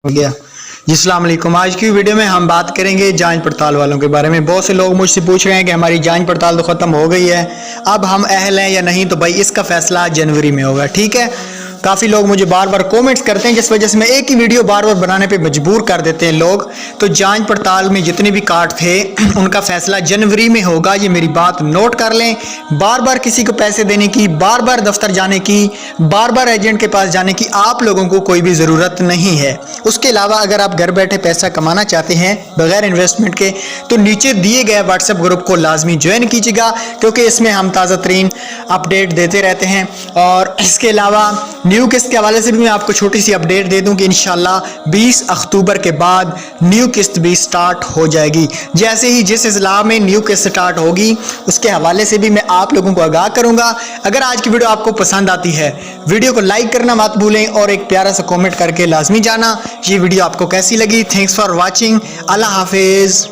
हो गया जी। अस्सलाम वालेकुम। आज की वीडियो में हम बात करेंगे जांच पड़ताल वालों के बारे में। बहुत से लोग मुझसे पूछ रहे हैं कि हमारी जांच पड़ताल तो ख़त्म हो गई है, अब हम अहल हैं या नहीं। तो भाई इसका फैसला जनवरी में होगा, ठीक है। काफ़ी लोग मुझे बार बार कमेंट्स करते हैं, जिस वजह से मैं एक ही वीडियो बार बार बनाने पे मजबूर कर देते हैं लोग। तो जांच पड़ताल में जितने भी कार्ड थे उनका फैसला जनवरी में होगा, ये मेरी बात नोट कर लें। बार बार किसी को पैसे देने की, बार बार दफ्तर जाने की, बार बार एजेंट के पास जाने की आप लोगों को कोई भी ज़रूरत नहीं है। उसके अलावा अगर आप घर बैठे पैसा कमाना चाहते हैं बगैर इन्वेस्टमेंट के, तो नीचे दिए गए व्हाट्सएप ग्रुप को लाजमी ज्वाइन कीजिएगा, क्योंकि इसमें हम ताज़ा तरीन अपडेट देते रहते हैं। और इसके अलावा न्यू किस्त के हवाले से भी मैं आपको छोटी सी अपडेट दे दूं कि इंशाल्लाह 20 अक्टूबर के बाद न्यू किस्त भी स्टार्ट हो जाएगी। जैसे ही जिस इज़्ला में न्यू किस्त स्टार्ट होगी उसके हवाले से भी मैं आप लोगों को आगाह करूंगा। अगर आज की वीडियो आपको पसंद आती है, वीडियो को लाइक करना मत भूलें और एक प्यारा सा कमेंट करके लाजमी जाना ये वीडियो आपको कैसी लगी। Thanks for watching. अल्लाह हाफिज़।